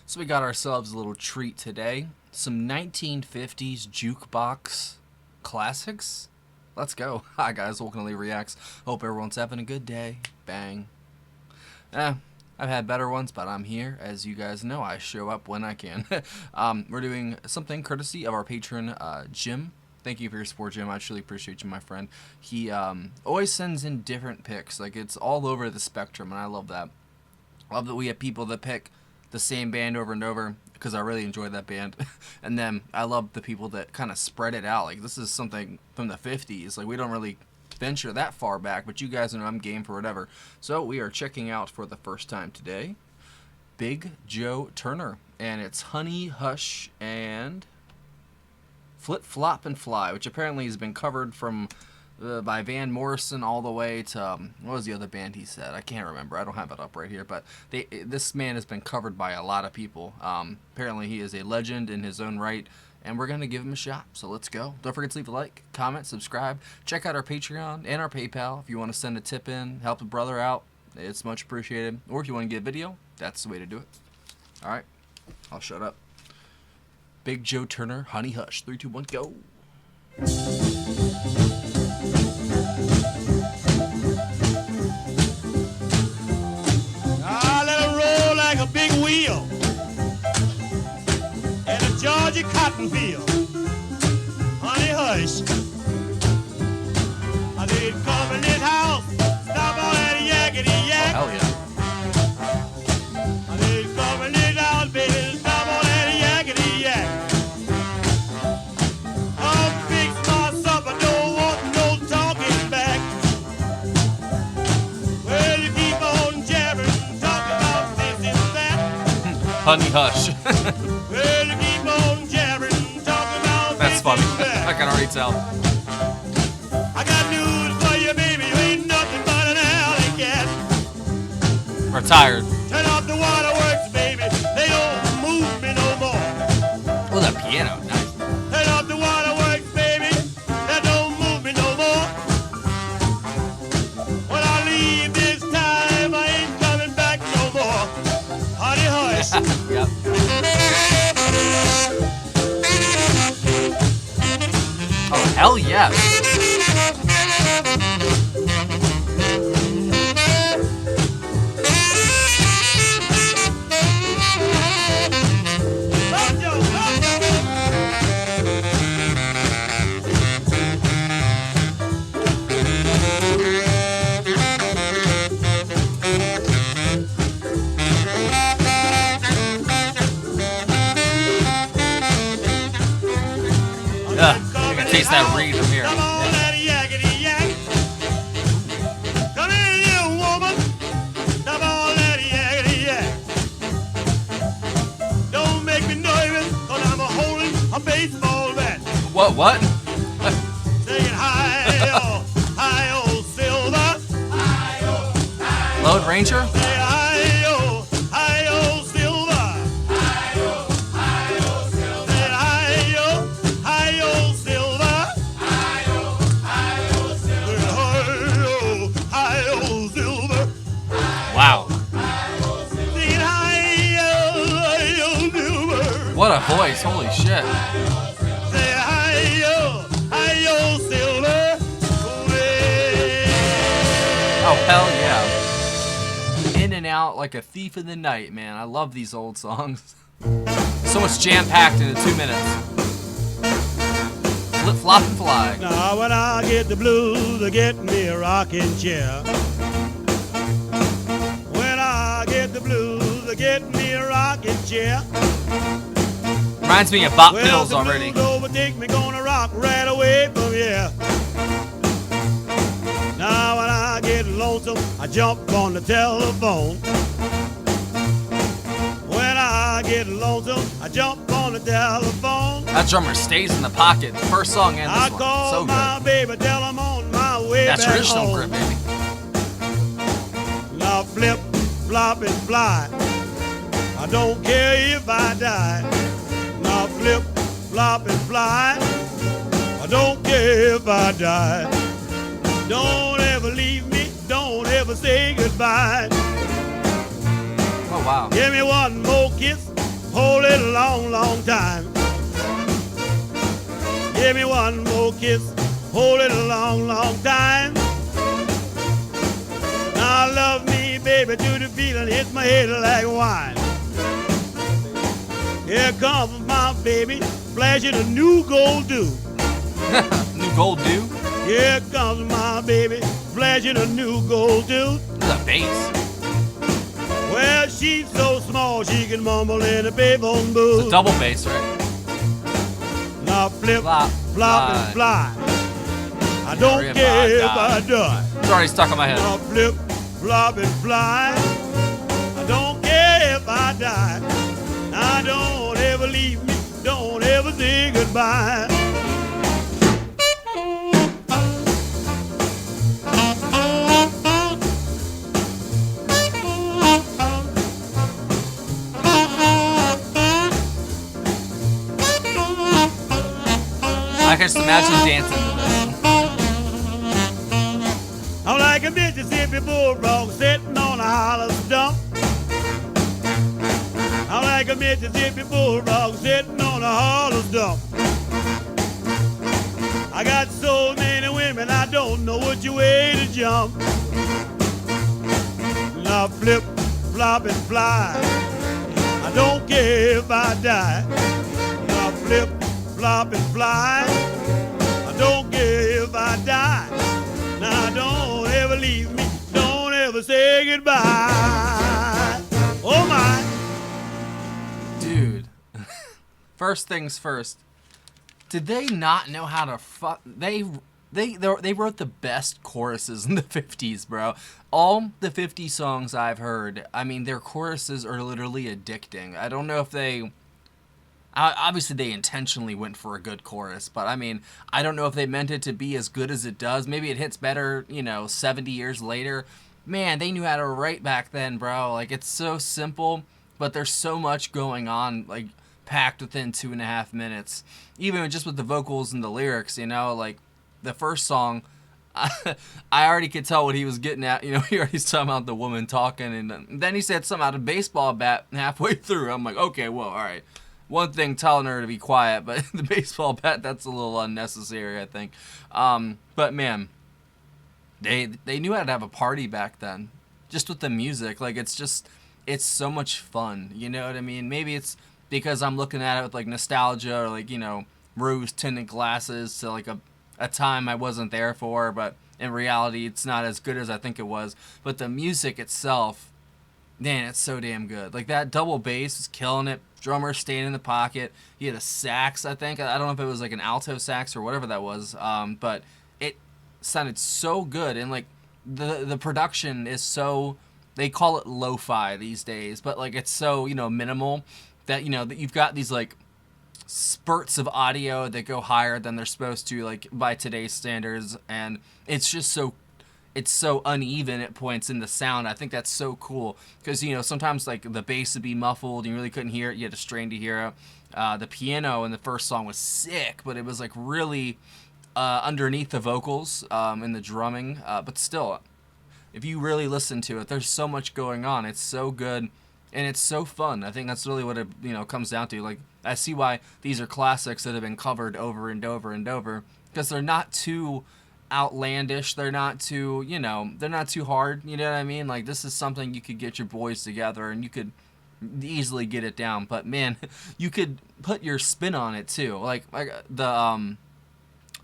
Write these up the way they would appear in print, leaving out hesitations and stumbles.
So we got ourselves a little treat today. Some 1950s jukebox classics. Let's go. Hi guys, welcome to Lee Reacts. Hope everyone's having a good day. Bang. I've had better ones, but I'm here. As you guys know, I show up when I can. We're doing something courtesy of our patron, Jim. Thank you for your support, Jim. I truly appreciate you, my friend. He always sends in different picks. Like, it's all over the spectrum, and I love that. I love that we have people that pick the same band over and over, because I really enjoy that band. And then I love the people that kind of spread it out. Like, this is something from the 50s. Like, we don't really venture that far back, but you guys know I'm game for whatever. So we are checking out for the first time today Big Joe Turner, and it's Honey Hush and Flip Flop and Fly, which apparently has been covered from by Van Morrison all the way to what was the other band he said? I can't remember. I don't have it up right here, but this man has been covered by a lot of people. Apparently he is a legend in his own right, and we're gonna give him a shot. So let's go. Don't forget to leave a like, comment, subscribe, check out our Patreon and our PayPal if you want to send a tip in, help a brother out. It's much appreciated. Or if you want to get a video, that's the way to do it. All right, I'll shut up. Big Joe Turner, Honey Hush. 3, 2, 1, go. I let it roll like a big wheel in a Georgia cotton field. Honey Hush. I did come in this house, stop on that yakety yak. Oh, hell yeah. I did come in this house, baby, stop on that yakety yak. I'll fix myself, I don't want no talking back. Well, you keep on jabbering, talking about this and that. Honey Hush. Well, you keep on jabbering, talking about That's this funny. and that. I can already tell. I got news for you, baby. You ain't nothing but an alley cat. Retired. Turn off the waterworks, baby. They don't move me no more. Oh, that piano. Nice. Turn off the waterworks, baby. That don't move me no more. When I leave this time, I ain't coming back no more. Honey Hush. Yep. Oh, hell yeah. Yeah, you can taste that reed from here. Come on, that yakety yak. Come in here, woman. Come on, that yakety yak. Don't make me nervous, cause I'm holding a baseball bat. What? Singing hi-yo, silver. Lone Ranger? Say hi-yo, silver. Say hi-yo, silver. Hi-yo, silver. Wow. Singing hi-yo, silver. What a voice. Holy shit. Say hi-yo, silver. Oh, hell yeah. In and out like a thief in the night, man. I love these old songs. So much jam-packed into 2 minutes. Flip, flop, and fly. Now when I get the blues, I get me a rocking chair. When I get the blues, I get me a rocking chair. Reminds me of Bop Well, Pills the already. blues overtake me, gonna rock right away from here. Now when I get lonesome, I jump on the telephone. When I get lonesome, I jump on the telephone. That drummer stays in the pocket. The first song and I this one. call So my good. baby, tell him on my way That back traditional home. grip, baby. Now flip, flop, and fly. I don't care if I die. Now flip, flop, and fly. I don't care if I die. Don't ever leave me. Don't ever say goodbye. Oh, wow. Give me one more kiss, hold it a long, long time. Give me one more kiss, hold it a long, long time. Now love me, baby, to the feeling hits my head like wine. Here comes my baby, flashing a new gold dew. New gold dew? Here comes my baby, flashing a new gold dew. The bass. Well, she's so small she can mumble in a payphone booth. It's a double bass, right? Now flip, Flop, flop, and fly. I don't If care I if die. I die. It's already stuck on my head. Now flip, flop, and fly. I don't care if I die. Now don't ever leave me. Don't ever say goodbye. I can just imagine dancing to this. I'm like a Mississippi bulldog sitting on a hollow stump. I'm like a Mississippi bulldog sitting on a hollow stump. I got so many women I don't know which way to jump. Now flip, flop, and fly. I don't care if I die. Now flip, flop, and fly. I don't care if I die. Now don't ever leave me. Don't ever say goodbye. Oh my. Dude. First things first. Did they not know how to They wrote the best choruses in the 50s, bro. All the 50 songs I've heard, I mean, their choruses are literally addicting. I don't know if they... Obviously, they intentionally went for a good chorus, but I mean, I don't know if they meant it to be as good as it does. Maybe it hits better, 70 years later. Man, they knew how to write back then, bro. Like, it's so simple, but there's so much going on, like, packed within 2.5 minutes. Even just with the vocals and the lyrics, like, the first song, I already could tell what he was getting at. He already talking about the woman talking, and then he said something out of baseball bat halfway through. I'm like, okay, well, all right. One thing telling her to be quiet, but the baseball bat, that's a little unnecessary, I think. But man, they knew how to have a party back then, just with the music. Like, it's so much fun. You know what I mean? Maybe it's because I'm looking at it with like nostalgia or like rose tinted glasses to like a time I wasn't there for. But in reality, it's not as good as I think it was. But the music itself, man, it's so damn good. Like, that double bass is killing it. Drummer staying in the pocket. He had a sax, I think. I don't know if it was like an alto sax or whatever that was. But it sounded so good. And like the production is so, they call it lo-fi these days, but like it's so, minimal that, that you've got these like spurts of audio that go higher than they're supposed to, like by today's standards. And it's just so uneven at points in the sound. I think that's so cool because, sometimes like the bass would be muffled and you really couldn't hear it. You had to strain to hear it. The piano in the first song was sick, but it was like really underneath the vocals and the drumming. But still, if you really listen to it, there's so much going on. It's so good and it's so fun. I think that's really what it comes down to. Like, I see why these are classics that have been covered over and over and over, because they're not too outlandish, they're not too hard, you know what I mean? Like, this is something you could get your boys together and you could easily get it down, but man, you could put your spin on it too. Like the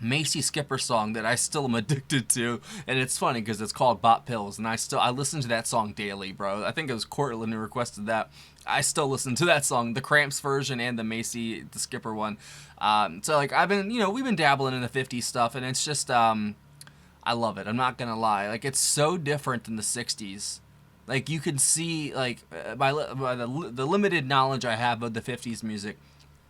Macy Skipper song that I still am addicted to, and it's funny because it's called Bop Pills, and I listen to that song daily, bro. I think it was Cortland who requested that. I still listen to that song, the Cramps version and the Skipper one. So like we've been dabbling in the 50s stuff, and it's just I love it. I'm not gonna lie, like it's so different than the 60s. Like, you can see, like by the limited knowledge I have of the 50s music,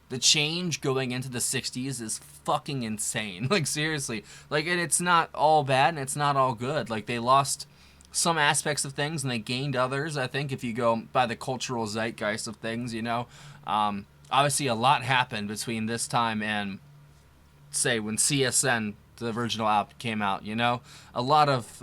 the change going into the 60s is fucking insane. Like, seriously, like, and it's not all bad and it's not all good. Like, they lost some aspects of things and they gained others, I think, if you go by the cultural zeitgeist of things. Obviously a lot happened between this time and, say, when CSN, the original album, came out. A lot of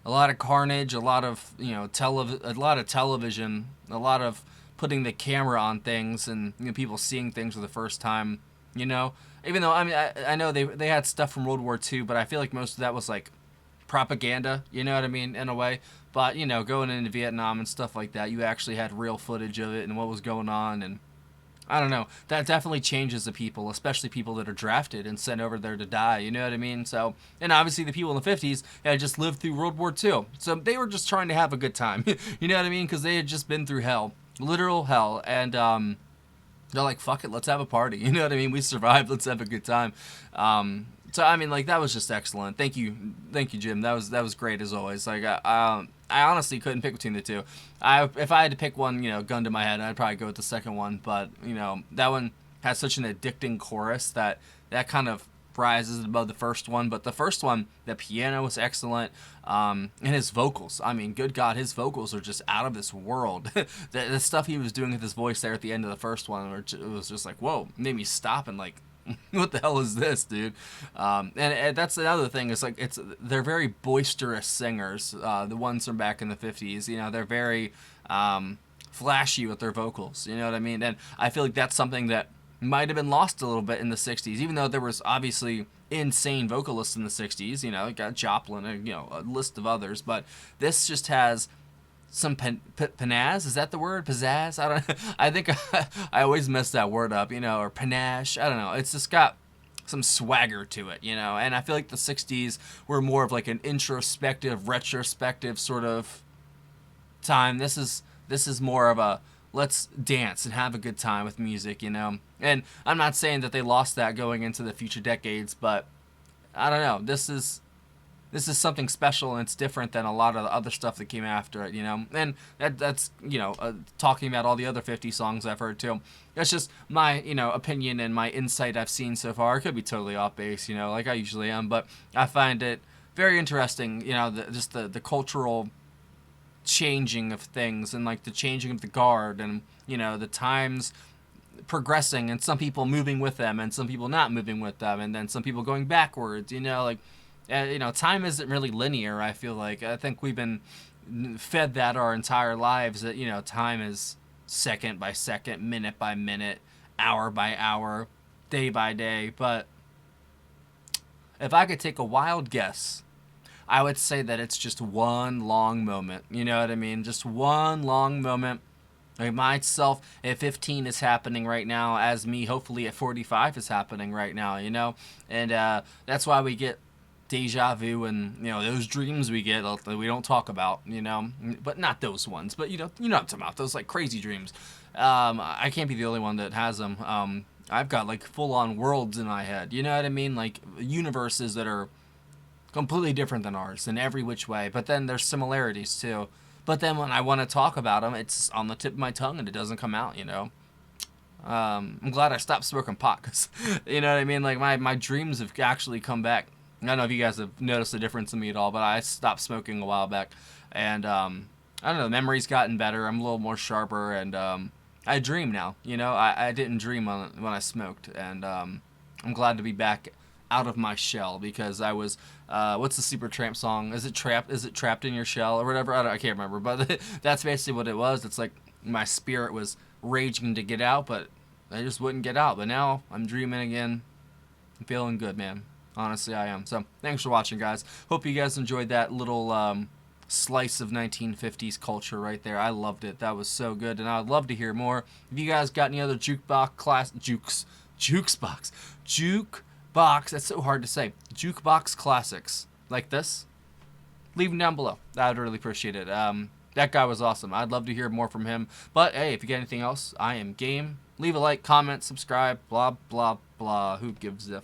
a lot of carnage, a lot of, you know, a lot of television, a lot of putting the camera on things, and, you know, people seeing things for the first time, you know. Even though, I mean, I know they had stuff from World War II, but I feel like most of that was like propaganda, you know what I mean, in a way. But, you know, going into Vietnam and stuff like that, you actually had real footage of it and what was going on, and I don't know. That definitely changes the people, especially people that are drafted and sent over there to die. You know what I mean? So, and obviously the people in the 50s had just lived through World War II. So they were just trying to have a good time. You know what I mean? Because they had just been through hell. Literal hell. And they're like, fuck it, let's have a party. You know what I mean? We survived. Let's have a good time. So I mean, like, that was just excellent. Thank you, Jim. That was great as always. Like, I honestly couldn't pick between the two. If I had to pick one, you know, gun to my head, I'd probably go with the second one. But, you know, that one has such an addicting chorus that kind of rises above the first one. But the first one, the piano was excellent, and his vocals. I mean, good God, his vocals are just out of this world. The stuff he was doing with his voice there at the end of the first one, it was just like, whoa, made me stop and like, what the hell is this, dude? And that's another thing. It's like they're very boisterous singers. The ones from back in the 50s, you know, they're very flashy with their vocals. You know what I mean? And I feel like that's something that might have been lost a little bit in the 60s, even though there was obviously insane vocalists in the 60s. You know, got Joplin and, you know, a list of others. But this just has some panazz, is that the word? Pizzazz? I don't know. I think I always mess that word up, you know, or panache. I don't know. It's just got some swagger to it, you know. And I feel like the 60s were more of like an introspective, retrospective sort of time. This is more of a let's dance and have a good time with music, you know. And I'm not saying that they lost that going into the future decades, but I don't know. This is something special, and it's different than a lot of the other stuff that came after it, you know. And that's you know, talking about all the other 50 songs I've heard too. That's just my, you know, opinion and my insight I've seen so far. It could be totally off base, you know, like I usually am, but I find it very interesting, you know, just the cultural changing of things, and like the changing of the guard, and, you know, the times progressing, and some people moving with them and some people not moving with them, and then some people going backwards, you know, like, you know, time isn't really linear. I feel like I think we've been fed that our entire lives, that, you know, time is second by second, minute by minute, hour by hour, day by day. But if I could take a wild guess, I would say that it's just one long moment. You know what I mean? Just one long moment. Like myself at 15 is happening right now, as me hopefully at 45 is happening right now, you know? And that's why we get deja vu, and, you know, those dreams we get that we don't talk about, you know, but not those ones, but you know what I'm talking about, those like crazy dreams. I can't be the only one that has them. I've got like full-on worlds in my head, you know what I mean, like universes that are completely different than ours in every which way, but then there's similarities too. But then when I want to talk about them, it's on the tip of my tongue and it doesn't come out, you know. I'm glad I stopped smoking pot, 'cause, you know what I mean, like my dreams have actually come back. I don't know if you guys have noticed the difference in me at all, but I stopped smoking a while back, and I don't know, the memory's gotten better. I'm a little more sharper, and I dream now. You know, I didn't dream when I smoked, and I'm glad to be back out of my shell, because I was what's the Supertramp song? Is it trapped in your shell or whatever? I can't remember, but that's basically what it was. It's like my spirit was raging to get out, but I just wouldn't get out. But now I'm dreaming again. I'm feeling good, man. Honestly, I am. So, thanks for watching, guys. Hope you guys enjoyed that little slice of 1950s culture right there. I loved it. That was so good, and I'd love to hear more. If you guys got any other jukebox, that's so hard to say, jukebox classics like this, leave them down below. I would really appreciate it. That guy was awesome. I'd love to hear more from him. But, hey, if you get anything else, I am game. Leave a like, comment, subscribe, blah, blah, blah. Who gives a